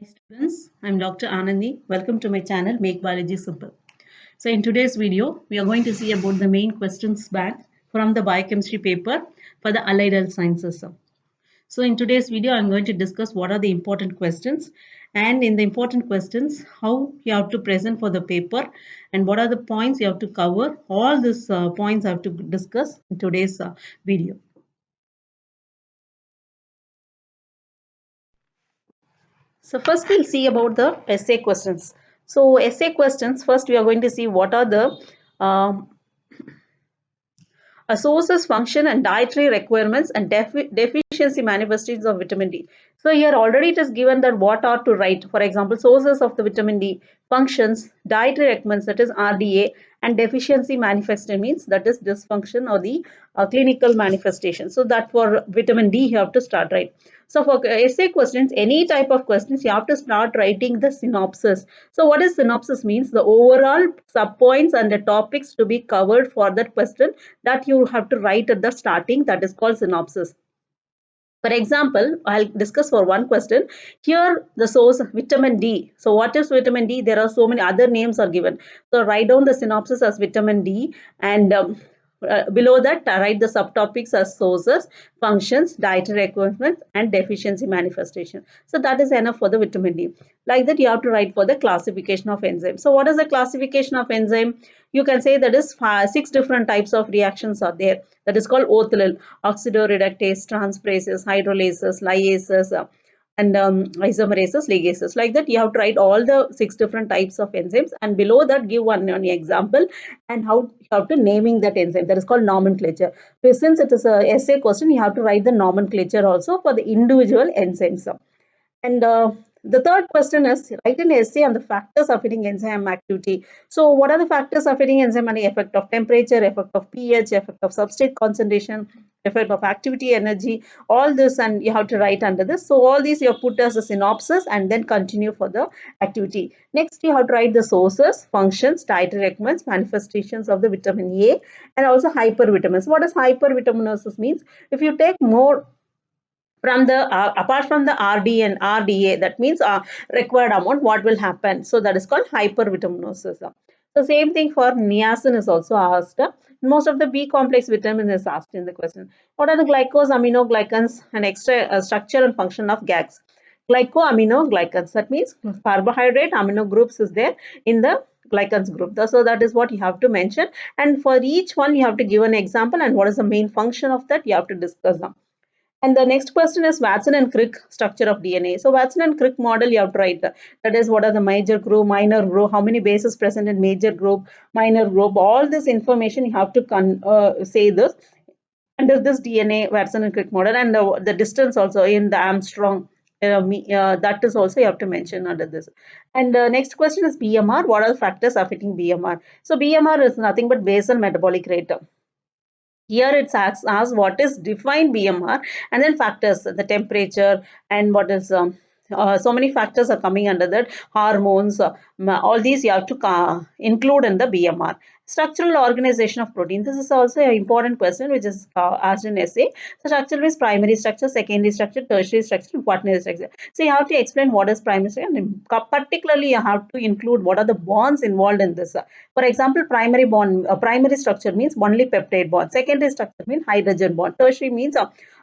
Hi students, I'm Dr. Anandi. Welcome to my channel Make Biology Simple. So in today's video, we are going to see about the main questions back from the biochemistry paper for the allied health sciences. So in today's video, I'm going to discuss what are the important questions, and in the important questions, how you have to present for the paper and what are the points you have to cover. All these points I have to discuss in today's video. So first we'll see about the essay questions. So essay questions, first we are going to see what are the um, sources, function and dietary requirements and deficiency manifestations of vitamin D. So here already it is given that what are to write. For example, sources of the vitamin D, functions, dietary requirements, that is RDA, and deficiency manifestation means that is dysfunction or the clinical manifestation. So that for vitamin D you have to start right. So for essay questions, any type of questions, you have to start writing the synopsis. So what is synopsis means? The overall subpoints and the topics to be covered for that question that you have to write at the starting, that is called synopsis. For example, I'll discuss for one question. Here, the source vitamin D. So, what is vitamin D? There are so many other names are given. So, write down the synopsis as vitamin D, and below that, write the subtopics as sources, functions, dietary requirements, and deficiency manifestation. So, that is enough for the vitamin D. Like that, you have to write for the classification of enzyme. So, what is the classification of enzyme? You can say that is six different types of reactions are there. That is called OTHL, oxidoreductase, transferases, hydrolases, lyases, and isomerases, ligases. Like that, you have to write all the six different types of enzymes, and below that, give one example and how you have to naming that enzyme. That is called nomenclature. So since it is a essay question, you have to write the nomenclature also for the individual enzymes. And the third question is write an essay on the factors affecting enzyme activity. So, what are the factors affecting enzyme and effect of temperature, effect of pH, effect of substrate concentration, effect of activity, energy, all this, and you have to write under this. So, all these you have put as a synopsis and then continue for the activity. Next, you have to write the sources, functions, dietary requirements, manifestations of the vitamin A, and also hypervitamins. What does hypervitaminosis means? If you take more from the apart from the RD and RDA, that means required amount, what will happen? So that is called hypervitaminosis. So same thing for niacin is also asked. Most of the B complex vitamin is asked in the question. What are the glycosaminoglycans and extra structure and function of GAGs? Glycoaminoglycans, that means carbohydrate amino groups is there in the glycans group. So that is what you have to mention. And for each one, you have to give an example and what is the main function of that, you have to discuss them. And the next question is Watson and Crick structure of DNA. So Watson and Crick model you have to write. That is, what are the major group, minor group, how many bases present in major group, minor group. All this information you have to say this under this DNA Watson and Crick model, and the distance also in the Armstrong. That is also you have to mention under this. And next question is BMR. What are the factors affecting BMR? So BMR is nothing but basal metabolic rate. Here it asks what is defined BMR and then factors, the temperature and what is so many factors are coming under that, hormones, all these you have to include in the BMR. Structural organization of protein. This is also an important question which is asked in essay. So structure is primary structure, secondary structure, tertiary structure, and quaternary structure. So you have to explain what is primary structure, and particularly you have to include what are the bonds involved in this. For example, primary bond, primary structure means only peptide bond. Secondary structure means hydrogen bond. Tertiary means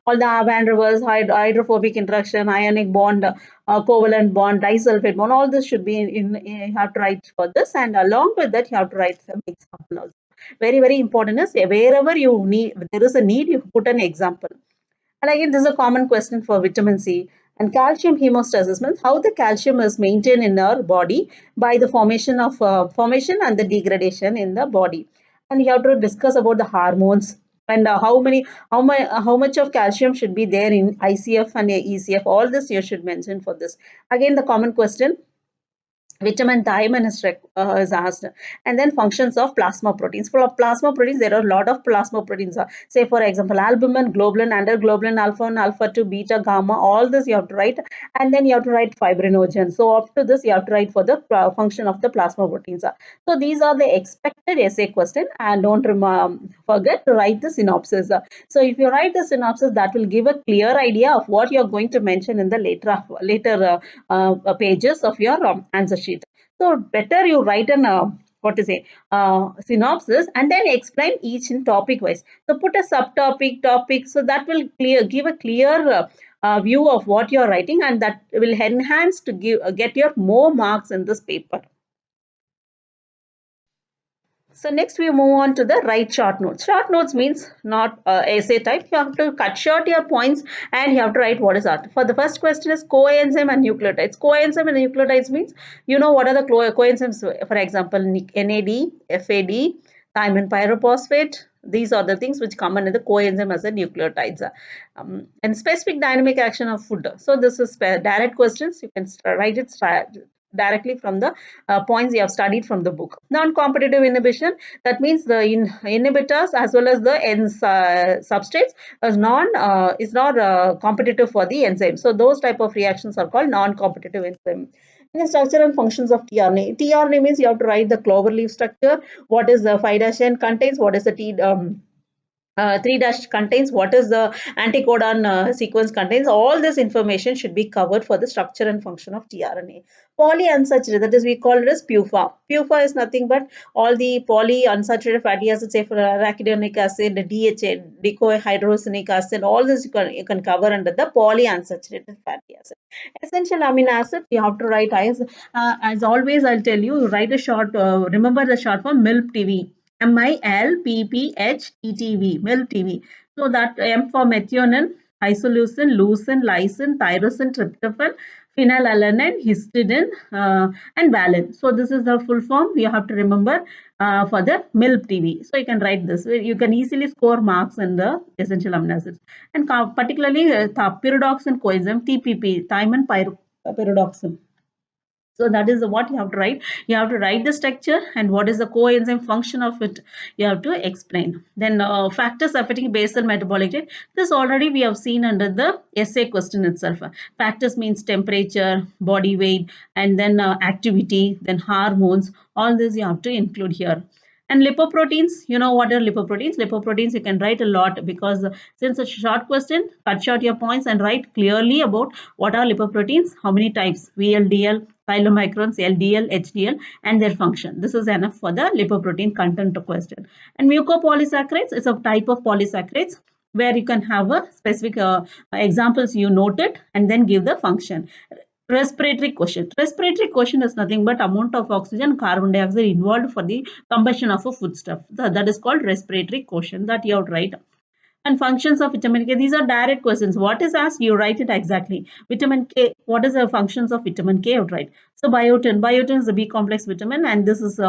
all the van der Waals, hydrophobic interaction, ionic bond, covalent bond, disulfide bond. All this should be you have to write for this, and along with that, you have to write some example also. Very, very important is wherever you need, there is a need, you put an example. And again, this is a common question for vitamin C. And calcium hemostasis means how the calcium is maintained in our body by the formation and the degradation in the body. And you have to discuss about the hormones and how much of calcium should be there in ICF and ECF. All this you should mention for this. Again, the common question vitamin thiamine is asked, and then functions of plasma proteins. For plasma proteins, there are a lot of plasma proteins. Say, for example, albumin, globulin, underglobulin, alpha 1, alpha 2, beta, gamma, all this you have to write, and then you have to write fibrinogen. So, up to this, you have to write for the function of the plasma proteins. So, these are the expected essay question, and don't forget to write the synopsis. So, if you write the synopsis, that will give a clear idea of what you are going to mention in the later pages of your answer sheet. So better you write an what to say synopsis and then explain each in topic wise. So put a subtopic topic, so that will give a clear view of what you are writing, and that will enhance to get your more marks in this paper. So next we move on to the write short notes. Short notes means not essay type. You have to cut short your points and you have to write what is that. For the first question is coenzyme and nucleotides. Coenzyme and nucleotides means you know what are the coenzymes. For example, NAD, FAD, thymine pyrophosphate. These are the things which come under the coenzyme as a nucleotides. And specific dynamic action of food. So this is direct questions. You can write it directly from the points you have studied from the book. Non-competitive inhibition, that means the inhibitors as well as the substrates is not competitive for the enzyme. So those type of reactions are called non-competitive enzyme. In the structure and functions of tRNA. tRNA means you have to write the clover leaf structure, what is the 5' contains, what is the 3' contains, what is the anticodon sequence contains. All this information should be covered for the structure and function of tRNA. Polyunsaturated, that is we call it as PUFA. PUFA is nothing but all the polyunsaturated fatty acids, say for arachidonic acid, DHA, decohydrosinic acid, all this you can cover under the polyunsaturated fatty acid. Essential amino acids, you have to write as always I'll tell you, write a short, remember the short form MILPTV. MILPPHTTV, MILTV. So that M for methionine, isoleucine, leucine, lysine, tyrosine, tryptophan, phenylalanine, histidine, and valine. So this is the full form you have to remember for the MILPTV. So you can write this. You can easily score marks in the essential amino acids. And particularly pyridoxine coenzyme, TPP, thymine pyridoxine. So that is what you have to write. You have to write the structure and what is the coenzyme function of it. You have to explain. Then factors affecting basal metabolic rate. This already we have seen under the essay question itself. Factors means temperature, body weight, and then activity, then hormones. All this you have to include here. And lipoproteins, you know what are lipoproteins? Lipoproteins you can write a lot, because since it's a short question, cut short your points and write clearly about what are lipoproteins, how many types, VLDL, chylomicrons, LDL, HDL, and their function. This is enough for the lipoprotein content question. And mucopolysaccharides is a type of polysaccharides where you can have a specific examples you noted and then give the function. Respiratory quotient. Respiratory quotient is nothing but amount of oxygen, carbon dioxide involved for the combustion of a foodstuff. That is called respiratory quotient, that you have to write. And functions of vitamin K. These are direct questions. What is asked, you write it exactly. Vitamin K, what is the functions of vitamin K? You have to write. So biotin. Biotin is a B complex vitamin, and this is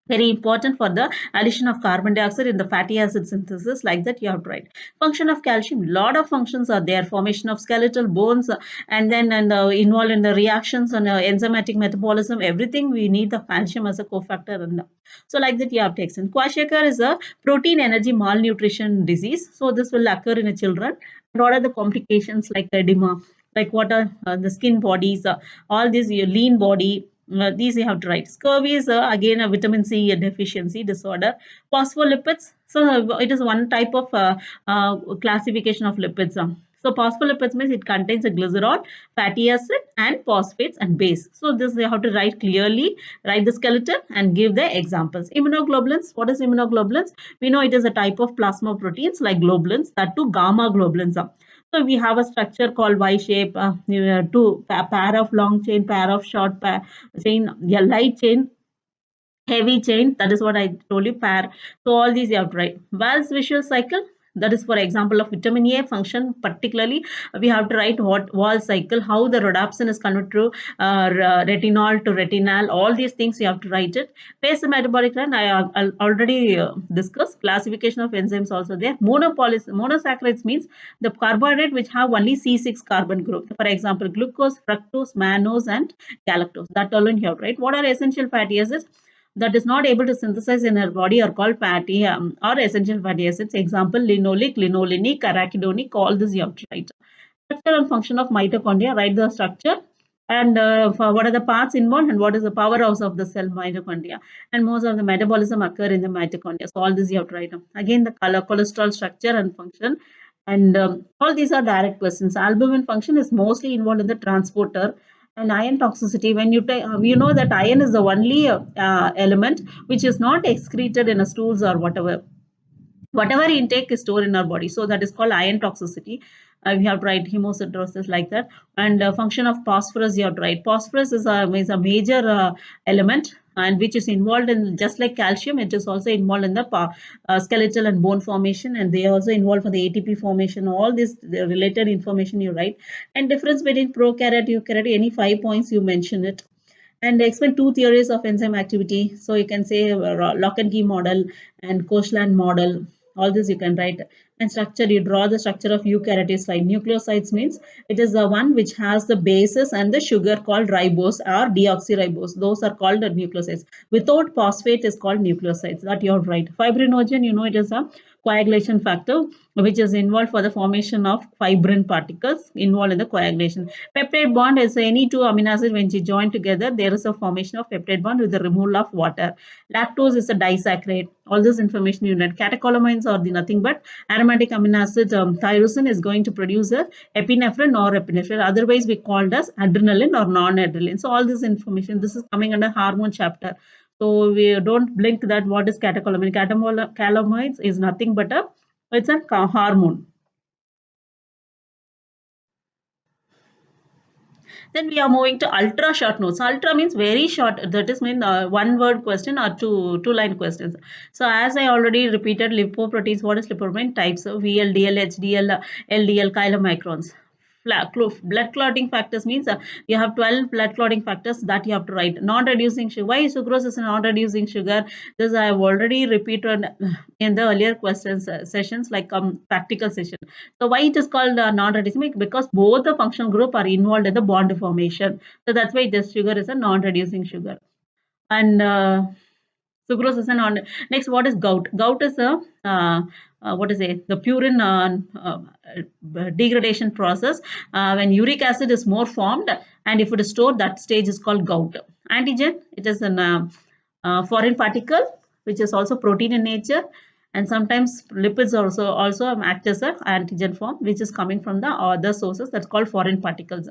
very important for the addition of carbon dioxide in the fatty acid synthesis. Like that you have to write. Function of calcium, lot of functions are there. Formation of skeletal bones, and then involved in the reactions and enzymatic metabolism, everything we need the calcium as a cofactor. And so like that you have to extend. Kwashiorkor is a protein energy malnutrition disease. So this will occur in children. And what are the complications like edema, like what are the skin bodies, all these lean body, these you have to write. Scurvy is again a vitamin C deficiency disorder. Phospholipids, so it is one type of classification of lipids. So phospholipids means it contains a glycerol, fatty acid, and phosphates and base. So this you have to write clearly, write the skeleton and give the examples. Immunoglobulins, what is immunoglobulins? We know it is a type of plasma proteins like globulins, that too gamma globulins. So we have a structure called Y shape, two pair of long chain, pair of short chain, yeah, light chain, heavy chain. That is what I told you, pair. So all these you have to write. Val's visual cycle. That is for example of vitamin A function. Particularly, we have to write what wall cycle, how the rhodopsin is converted to retinol to retinal. All these things you have to write it. Base metabolic rate, I already discussed. Classification of enzymes also there. Monosaccharides means the carbohydrate which have only C6 carbon group. For example, glucose, fructose, mannose, and galactose. That alone you have to write. What are essential fatty acids? That is not able to synthesize in our body are called fatty or essential fatty acids. Example, linoleic, linolenic, arachidonic, all this you have to write. Structure and function of mitochondria, write the structure and for what are the parts involved and what is the powerhouse of the cell mitochondria, and most of the metabolism occur in the mitochondria. So all this you have to write down. Again, the cholesterol structure and function, and all these are direct questions. Albumin function is mostly involved in the transporter. And iron toxicity, when you take, you know that iron is the only element which is not excreted in a stools or whatever intake is stored in our body. So that is called iron toxicity. We have to write hemosiderosis like that. And function of phosphorus, you have to write. Phosphorus is a major element, and which is involved in, just like calcium, it is also involved in the skeletal and bone formation, and they are also involved for the ATP formation. All this related information you write. And difference between prokaryote, eukaryote, any 5 points you mention it. And explain two theories of enzyme activity. So you can say lock and key model and Koshland model. All this you can write. And structure, you draw the structure of eukaryote. Nucleosides means it is the one which has the bases and the sugar called ribose or deoxyribose. Those are called the nucleosides. Without phosphate is called nucleosides. That you have to write. Fibrinogen, you know, it is a coagulation factor which is involved for the formation of fibrin particles involved in the coagulation. Peptide bond is any two amino acids when you join together, there is a formation of peptide bond with the removal of water. Lactose is a disaccharide. All this information you need. Catecholamines are the nothing but aromatic amino acids. Tyrosine is going to produce a epinephrine or epinephrine. Otherwise, we called as adrenaline or non-adrenaline. So all this information, this is coming under hormone chapter. So we don't blink that what is catecholamine. Catecholamines is nothing but it's a hormone. Then we are moving to ultra short notes. Ultra means very short. That is mean one word question or two line questions. So as I already repeated, lipoproteins. What is lipoprotein? Types of VLDL, HDL, LDL, chylomicrons. Blood clotting factors means you have 12 blood clotting factors that you have to write. Non-reducing sugar. Why sucrose is a non-reducing sugar? This I have already repeated in the earlier questions sessions, like practical session. So why it is called non-reducing? Because both the functional group are involved in the bond formation. So that's why this sugar is a non-reducing sugar. And sucrose is a non. Next, what is gout? Gout is a what is it? The purine degradation process. When uric acid is more formed, and if it is stored, that stage is called gout. Antigen, it is an foreign particle which is also protein in nature, and sometimes lipids also act as an antigen form which is coming from the other sources, that's called foreign particles.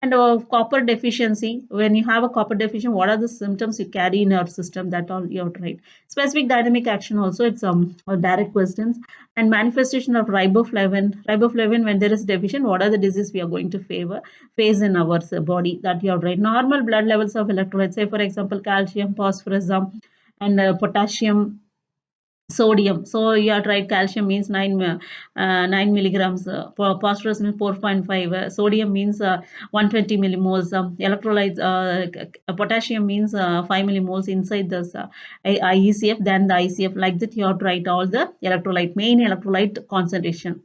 And copper deficiency, when you have a copper deficiency, what are the symptoms you carry in your system? That all you have to write. Specific dynamic action also, it's direct questions. And manifestation of riboflavin, when there is deficient, what are the diseases we are going to face in our body? That you have to write. Normal blood levels of electrolytes, say for example calcium, phosphorus, and potassium, sodium. So you have tried calcium means 9 milligrams, phosphorus means 4.5, sodium means 120 millimoles, electrolytes, potassium means 5 millimoles inside this IECF, then the ICF. Like that you have to write all the main electrolyte concentration.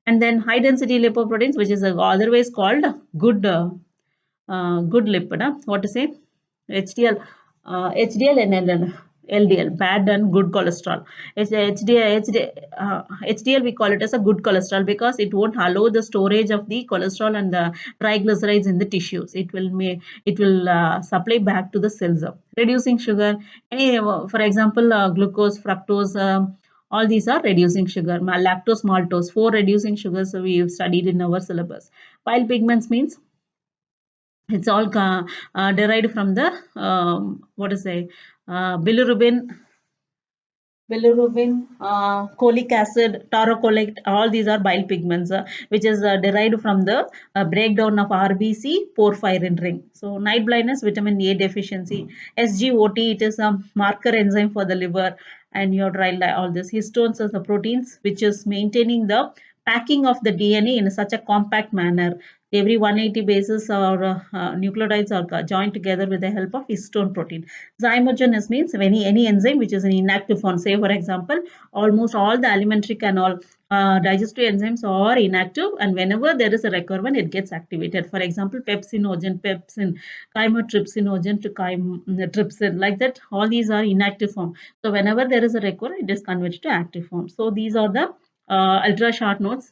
And then high density lipoproteins, which is otherwise called good lipid. What to say? HDL, HDL and LDL, bad and good cholesterol. HDL we call it as a good cholesterol because it won't allow the storage of the cholesterol and the triglycerides in the tissues. It will supply back to the cells. Reducing sugar, for example, glucose, fructose. All these are reducing sugar. Lactose, maltose, 4 reducing sugars we've studied in our syllabus. Bile pigments means it's all derived from the bilirubin, cholic acid, taurocholic. All these are bile pigments, which is derived from the breakdown of RBC porphyrin ring. So night blindness, vitamin A deficiency. SGOT, it is a marker enzyme for the liver. and you have to write all this. Histones are the proteins which is maintaining the packing of the DNA in such a compact manner. Every 180 bases or nucleotides are joined together with the help of histone protein. Zymogenous means any enzyme which is in inactive form. Say, for example, almost all the alimentary canal digestive enzymes are inactive, and whenever there is a requirement, it gets activated. For example, pepsinogen, pepsin, chymotrypsinogen to chymotrypsin, like that. All these are inactive form. So whenever there is a requirement, it is converted to active form. So these are the ultra short notes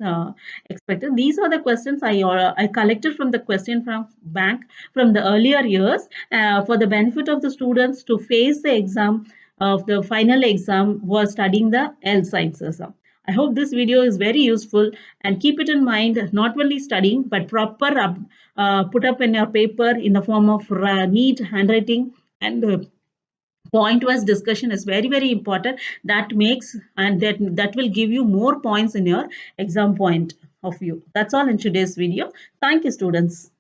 expected. These are the questions I collected from the question from bank from the earlier years for the benefit of the students to face the exam of the final exam was studying the health sciences. I hope this video is very useful, and keep it in mind, not only studying but proper put up in your paper in the form of neat handwriting, and point wise discussion is very important. That makes and that will give you more points in your exam point of view. That's all in today's video. Thank you, students.